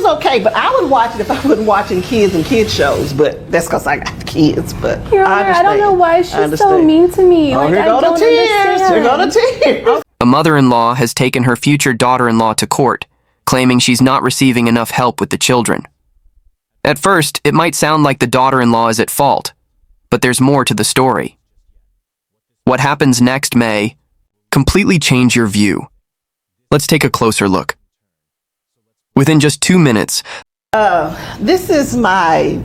is okay, but I would watch it if I wasn't watching kids and kid shows. But that's because I got kids. But Your Honor, I don't know why she's so mean to me. Oh, here go the tears. Here go the tears. A mother-in-law has taken her future daughter-in-law to court, claiming she's not receiving enough help with the children. At first, it might sound like the daughter-in-law is at fault, but there's more to the story. What happens next may completely change your view. Let's take a closer look. Within just 2 minutes, This is my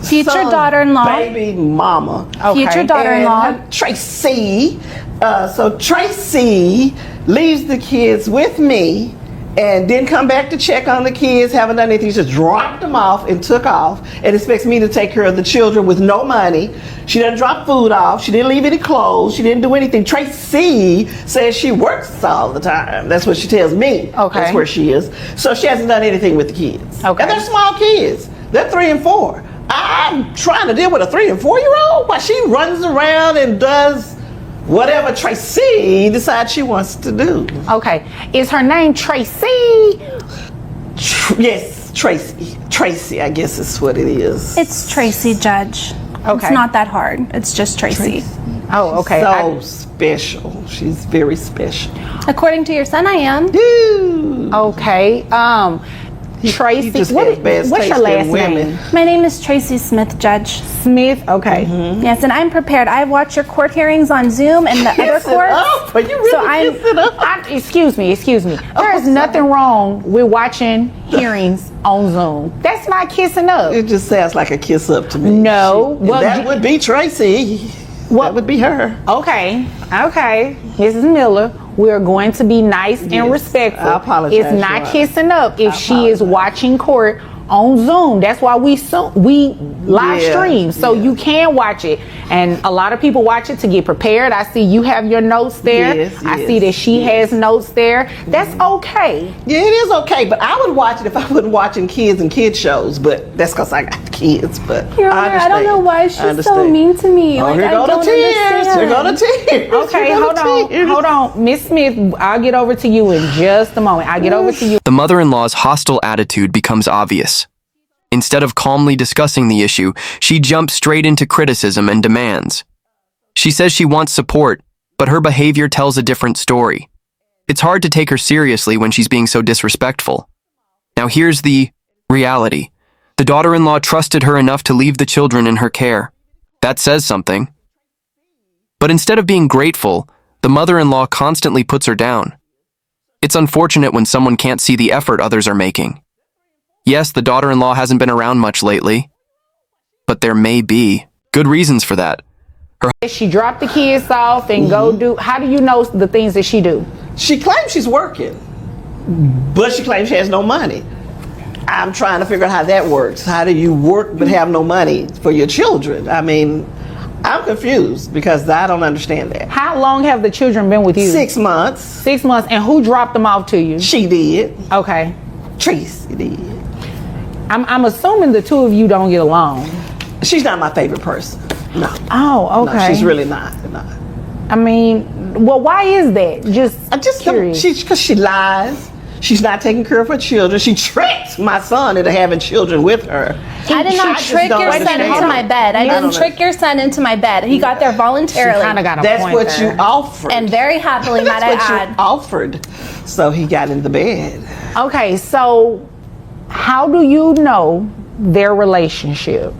future son's daughter-in-law. baby mama. Future daughter-in-law. And Tracy. So Tracy leaves the kids with me and didn't come back to check on the kids, haven't done anything. She just dropped them off and took off and expects me to take care of the children with no money. She didn't drop food off. She didn't leave any clothes. She didn't do anything. Tracy says she works all the time. That's what she tells me. Okay. That's where she is. So she hasn't done anything with the kids. Okay. And they're small kids. They're 3 and 4. I'm trying to deal with a 3 and 4-year-old while she runs around and does whatever Tracy decides she wants to do. Okay. Is her name Tracy? Yes, Tracy. Tracy, I guess is what it is. It's Tracy, Judge. Okay. It's not that hard. It's just Tracy. Oh, okay. So special. She's very special. According to your son, I am. Dude. Okay. Tracy. He just What has bad what's your taste in last women. name? My name is Tracy Smith, Judge. Smith. Okay. Yes, and I'm prepared. I've watched your court hearings on Zoom and the other Kiss it courts. up. Are you really So I'm- kiss it up? Excuse me. There is nothing wrong with watching hearings on Zoom. That's not kissing up. It just sounds like a kiss up to me. No. Well, that would be Tracy. That would be her. Okay, Mrs. Miller, we're going to be nice and Yes, respectful. I apologize, It's not Your Honor. kissing up if I she is apologize. watching court on Zoom. That's why we live Yeah, stream, so yeah. you can watch it. And a lot of people watch it to get prepared. I see you have your notes there. Yes, I yes, see that she has notes there. That's okay. Yeah, it is okay, but I would watch it if I wasn't watching kids and kid shows. But that's because I got kids. But Your Honor, I don't know why she's so mean to me. Oh, Like, here I go the don't tears. understand. Here go the tears. Okay, Here go the tears. hold on. Miss Smith, I'll get over to you in just a moment. I'll get over to you. the mother-in-law's hostile attitude becomes obvious. Instead of calmly discussing the issue, she jumps straight into criticism and demands. She says she wants support, but her behavior tells a different story. It's hard to take her seriously when she's being so disrespectful. Now here's the reality. The daughter-in-law trusted her enough to leave the children in her care. That says something. But instead of being grateful, the mother-in-law constantly puts her down. It's unfortunate when someone can't see the effort others are making. Yes, the daughter-in-law hasn't been around much lately, but there may be good reasons for that. She dropped the kids off and go do. How do you know the things that she do? She claims she's working, but she claims she has no money. I'm trying to figure out how that works. How do you work but have no money for your children? I mean, I'm confused because I don't understand that. How long have the children been with you? 6 months. 6 months. And who dropped them off to you? She did. Okay. Tracy did. I'm assuming the two of you don't get along. She's not my favorite person. No. Oh, okay. No, she's really not. No. I mean, well, why is that? I just don't, curious. because she lies. She's not taking care of her children. She tricked my son into having children with her. I did not just trick don't your son understand. into my bed. I didn't trick your son into my bed. He got there voluntarily. Kind of got a That's point what there. you offered. And very happily, might I That's what add. you offered. So he got in the bed. Okay, so how do you know their relationship?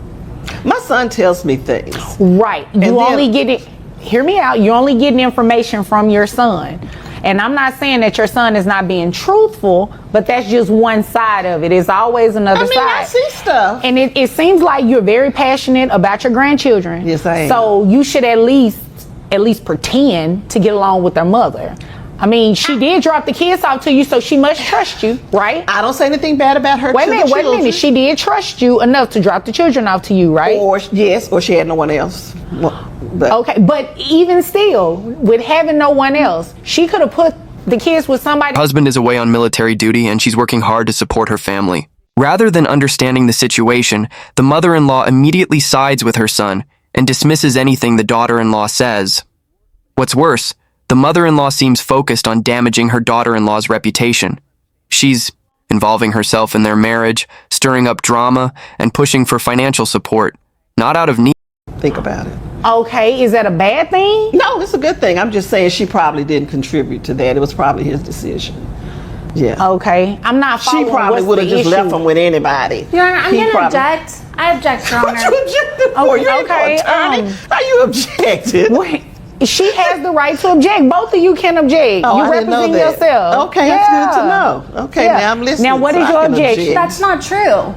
My son tells me things. Right. You then- only get it. Hear me out. You're only getting information from your son. And I'm not saying that your son is not being truthful, but that's just one side of it. It's always another side. I see stuff. And it seems like you're very passionate about your grandchildren. Yes, I am. So you should at least pretend to get along with their mother. I mean, she did drop the kids off to you, so she must trust you, right? I don't say anything bad about her. Wait a minute. She did trust you enough to drop the children off to you, right? Or she had no one else. Okay, but even still, with having no one else, she could have put the kids with somebody. Her husband is away on military duty and she's working hard to support her family. Rather than understanding the situation, the mother-in-law immediately sides with her son and dismisses anything the daughter-in-law says. What's worse, the mother-in-law seems focused on damaging her daughter-in-law's reputation. She's involving herself in their marriage, stirring up drama, and pushing for financial support, not out of need. Think about it. Okay, is that a bad thing? No, it's a good thing. I'm just saying she probably didn't contribute to that. It was probably his decision. Yeah. Okay, I'm not following. She probably would have just left him with anybody. Your Honor, I'm going to object. I object, Your What Honor. you objected for? You ain't no attorney. How you objected? Wait, she has the right to object. Both of you can object. Oh, you I didn't know represent that. yourself. Okay, that's good to know. Okay, now I'm listening. Now, what so is I your can objection? object. That's not true.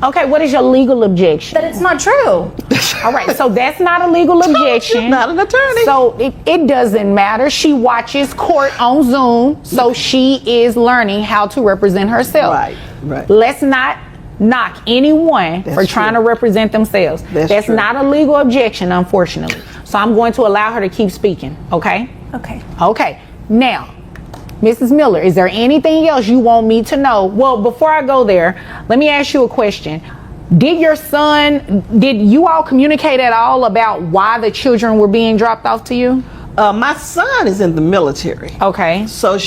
Okay, what is your legal objection? That it's not true. All right, so that's not a legal objection. She's not an attorney. So it doesn't matter. She watches court on Zoom, so she is learning how to represent herself. Right. Let's not knock anyone for trying to represent themselves. That's true. not a legal objection, unfortunately. So I'm going to allow her to keep speaking, okay? Okay. Okay, now, Mrs. Miller, is there anything else you want me to know? Well, before I go there, let me ask you a question. Did you all communicate at all about why the children were being dropped off to you? My son is in the military. Okay. So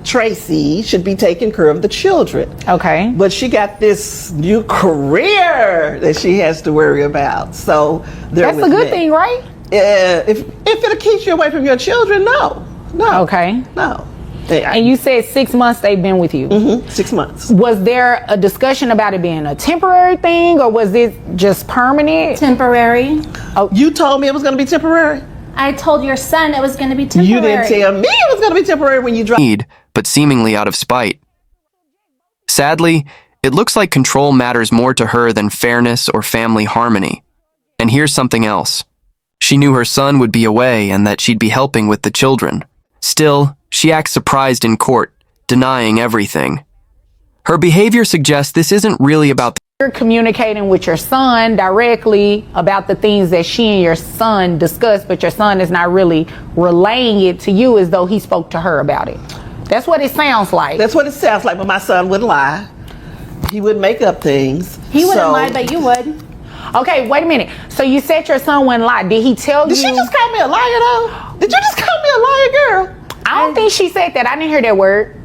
Tracy, should be taking care of the children. Okay. But she got this new career that she has to worry about. So that's a good thing, right? If it'll keep you away from your children, no. Okay. No. And you said 6 months they've been with you. Mm-hmm. 6 months. Was there a discussion about it being a temporary thing, or was it just permanent? Temporary. Oh, you told me it was going to be temporary? I told your son it was going to be temporary. You didn't tell me it was going to be temporary when you dropped. But seemingly out of spite. Sadly, it looks like control matters more to her than fairness or family harmony. And here's something else. She knew her son would be away and that she'd be helping with the children. Still, she acts surprised in court, denying everything. Her behavior suggests this isn't really about You're communicating with your son directly about the things that she and your son discussed, but your son is not really relaying it to you as though he spoke to her about it. That's what it sounds like. That's what it sounds like, but my son wouldn't lie. He wouldn't make up things. He wouldn't lie, but you would. Okay, wait a minute. So you said your son wouldn't lie. Did he tell you? Did she just call me a liar, though? Did you just call me a liar, girl? I don't think she said that. I didn't hear that word.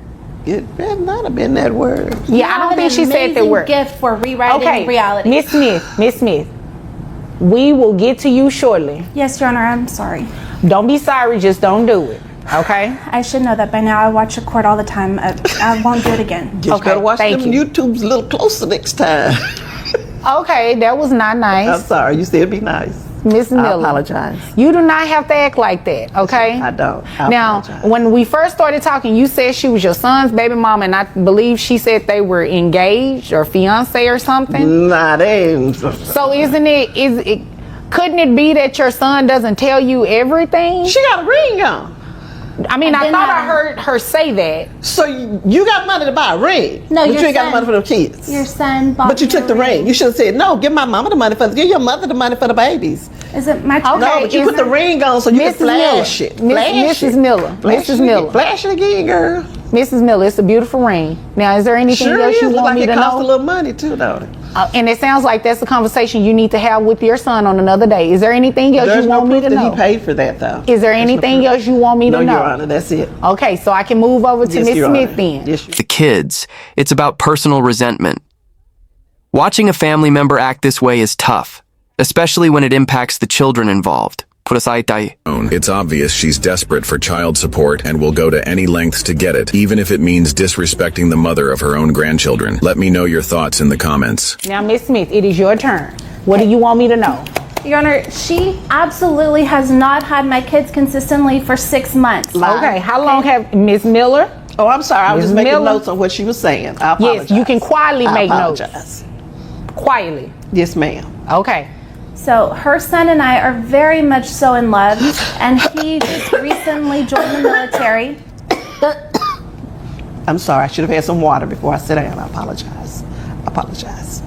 It better not have been that word. Yeah, I don't think she said that word. Gift for rewriting reality. Miss Smith, we will get to you shortly. Yes, Your Honor, I'm sorry. Don't be sorry, just don't do it. Okay? I should know that by now. I watch the court all the time. I won't do it again. Just Okay, gotta watch thank them you. YouTubes a little closer next time. Okay, that was not I'm nice. sorry. You said be nice. Miss Miller. I apologize. You do not have to act like that, okay? I don't. I Now, apologize. when we first started talking, you said she was your son's baby mama, and I believe she said they were engaged or fiance or something. Nah, they ain't. So couldn't it be that your son doesn't tell you everything? She got a ring on. I mean, I then thought I heard her say that. So you got money to buy a ring. No, but your you ain't got son- money for the kids. Your son bought But you me took a the ring. You should have said, no, give my mama the money give your mother the money for the babies. Is it my turn? Okay. No, but you put the ring on so you can flash it. Mrs. Miller. Flash Mrs. it Miller. again. Flash it again, girl. Mrs. Miller, it's a beautiful ring. Now, is there anything Sure else is. you Look want like me it to costs a know? little money too, don't it? And it sounds like that's a conversation you need to have with your son on another day. Is there anything else There's you no want me proof to that know? he paid for that, though. Is there There's no anything proof. else you want me No, to know? Your Honor, that's it. Okay, so I can move over to Yes, Miss Your Smith Honor. then. Yes, the kids. It's about personal resentment. Watching a family member act this way is tough, especially when it impacts the children involved. It's obvious she's desperate for child support and will go to any lengths to get it, even if it means disrespecting the mother of her own grandchildren. Let me know your thoughts in the comments. Now, Miss Smith, it is your turn. What do you want me to know? Your Honor, she absolutely has not had my kids consistently for 6 months. Okay, how long have Miss Miller? Oh, I'm sorry. I was Ms. just making Miller? notes on what she was saying. I apologize. Yes, you can quietly make notes. I apologize. Quietly. Yes, ma'am. Okay. So her son and I are very much so in love, and he just recently joined the military. I'm sorry. I should have had some water before I sit down. I apologize. I apologize.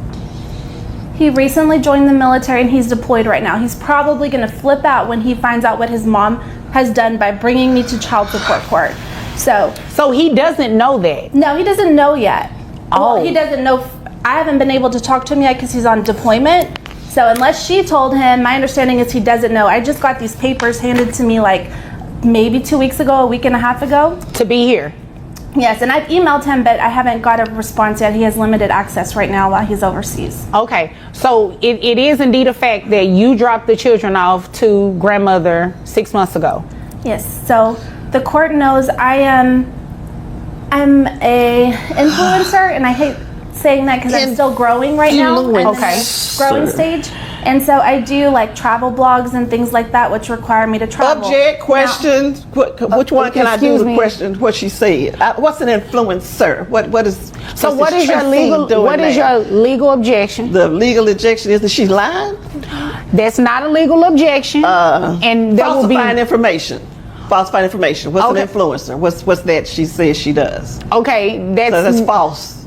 He recently joined the military and he's deployed right now. He's probably going to flip out when he finds out what his mom has done by bringing me to child support court. So he doesn't know that? No, he doesn't know yet. Oh. Well, he doesn't know. I haven't been able to talk to him yet because he's on deployment. So unless she told him, my understanding is he doesn't know. I just got these papers handed to me like maybe 2 weeks ago, a week and a half ago. To be here? Yes, and I've emailed him, but I haven't got a response yet. He has limited access right now while he's overseas. Okay, so it is indeed a fact that you dropped the children off to grandmother 6 months ago. Yes, so the court knows I'm a influencer, and I hate saying that because I'm still growing right now. I'm in the growing stage. And so I do like travel blogs and things like that, which require me to travel. Subject, question, which one can I do the question, what she said? What's an influencer? What is your legal objection? The legal objection is that she's lying? That's not a legal objection. And there will be falsifying information. Falsifying information. What's an influencer? What's that she says she does? Okay, that's false.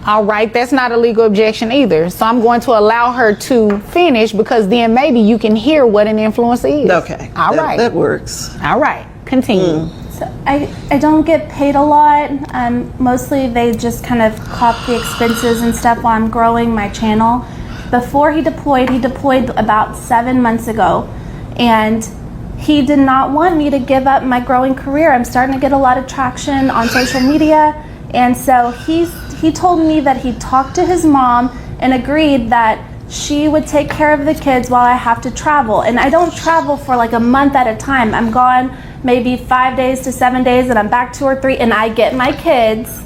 All right, that's not a legal objection either. So I'm going to allow her to finish because then maybe you can hear what an influencer is. Okay. All right. That works. All right. Continue. So I don't get paid a lot. Mostly they just kind of cop the expenses and stuff while I'm growing my channel. Before he deployed about 7 months ago. And he did not want me to give up my growing career. I'm starting to get a lot of traction on social media. And so he told me that he talked to his mom and agreed that she would take care of the kids while I have to travel. And I don't travel for like a month at a time. I'm gone maybe 5 days to 7 days, and I'm back 2 or 3, and I get my kids.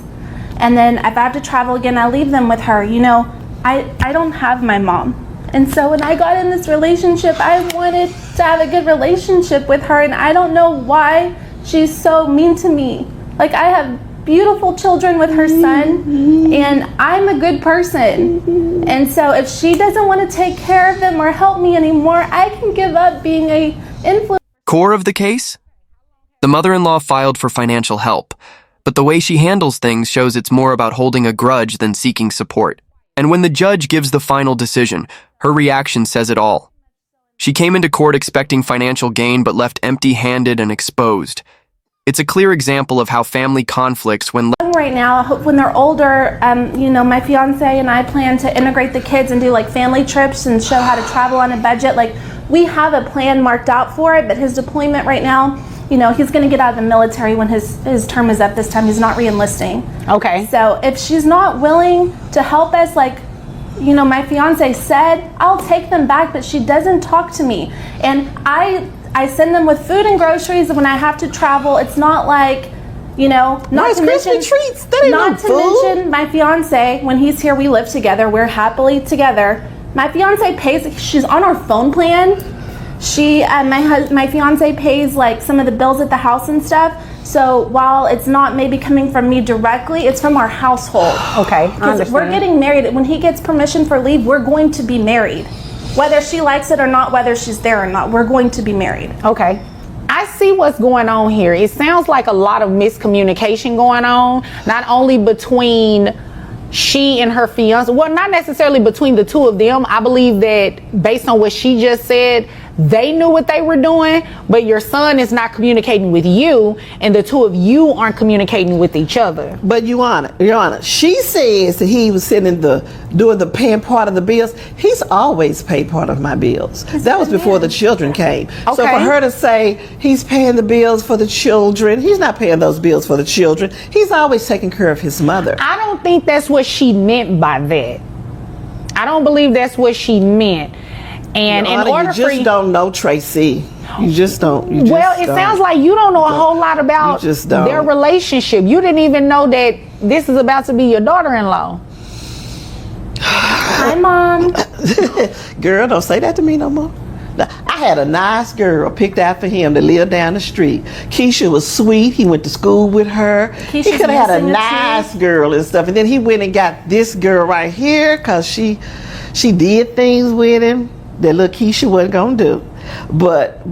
And then if I have to travel again, I leave them with her. You know, I don't have my mom. And so when I got in this relationship, I wanted to have a good relationship with her, and I don't know why she's so mean to me. Like, I have beautiful children with her son, and I'm a good person. And so if she doesn't want to take care of them or help me anymore, I can give up being a influencer. Core of the case? The mother-in-law filed for financial help, but the way she handles things shows it's more about holding a grudge than seeking support. And when the judge gives the final decision, her reaction says it all. She came into court expecting financial gain but left empty-handed and exposed. It's a clear example of how family conflicts when right now, I hope when they're older, you know, my fiance and I plan to integrate the kids and do like family trips and show how to travel on a budget. Like, we have a plan marked out for it, but his deployment right now, you know, he's going to get out of the military when his term is up this time. He's not re-enlisting. Okay. So if she's not willing to help us, like, you know, my fiance said, I'll take them back, but she doesn't talk to me. And I send them with food and groceries when I have to travel. It's not like, you know, not to mention treats. That ain't not no to food. mention my fiance, when he's here, we live together. We're happily together. My fiance pays, she's on our phone plan. My fiance pays like some of the bills at the house and stuff. So while it's not maybe coming from me directly, it's from our household. Okay, I understand. We're getting married. When he gets permission for leave, we're going to be married. Whether she likes it or not, whether she's there or not, we're going to be married. Okay. I see what's going on here. It sounds like a lot of miscommunication going on, not only between she and her fiance, well, not necessarily between the two of them. I believe that based on what she just said, they knew what they were doing, but your son is not communicating with you, and the two of you aren't communicating with each other. But Your Honor, she says that he was doing the paying part of the bills. He's always paid part of my bills. That was before the children came. Okay. So for her to say he's paying the bills for the children, he's not paying those bills for the children. He's always taking care of his mother. I don't think that's what she meant by that. I don't believe that's what she meant. And Your Honor, in order you just don't know Tracy. You just don't. It sounds like you don't know a whole lot about their relationship. You didn't even know that this is about to be your daughter-in-law. Hi, Mom. Girl, don't say that to me no more. I had a nice girl picked out for him to live down the street. Keisha was sweet. He went to school with her. He could have had a nice girl and stuff. And then he went and got this girl right here because she did things with him that little Keisha wasn't gonna do. But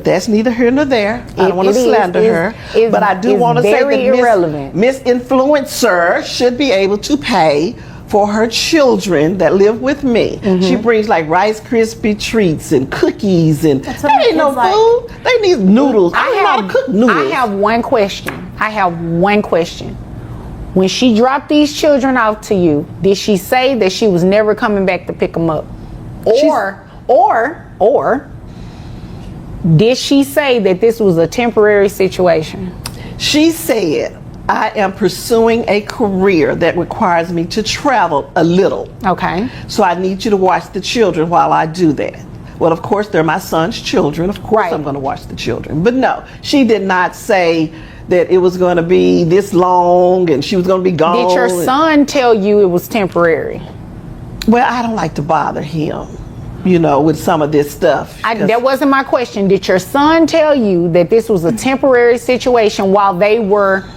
that's neither here nor there. I don't want to slander her. But I do want to say that Miss Influencer should be able to pay for her children that live with me. She brings like Rice Krispie treats and cookies, and that ain't no food. They need noodles. I don't know how to cook noodles. I have one question. When she dropped these children off to you, did she say that she was never coming back to pick them up? Or did she say that this was a temporary situation? She said, I am pursuing a career that requires me to travel a little. Okay. So I need you to watch the children while I do that. Well, of course, they're my son's children. Of course, Right. I'm going to watch the children. But no, she did not say that it was going to be this long and she was going to be gone. Did your son tell you it was temporary? Well, I don't like to bother him, with some of this stuff. That wasn't my question. Did your son tell you that this was a temporary situation while they were,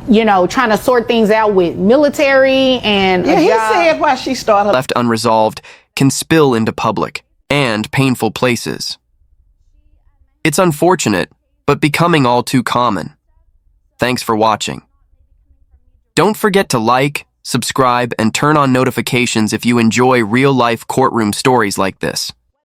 trying to sort things out with military and Yeah, a he job? said why she started. Left unresolved can spill into public and painful places. It's unfortunate, but becoming all too common. Thanks for watching. Don't forget to like, subscribe, and turn on notifications if you enjoy real-life courtroom stories like this.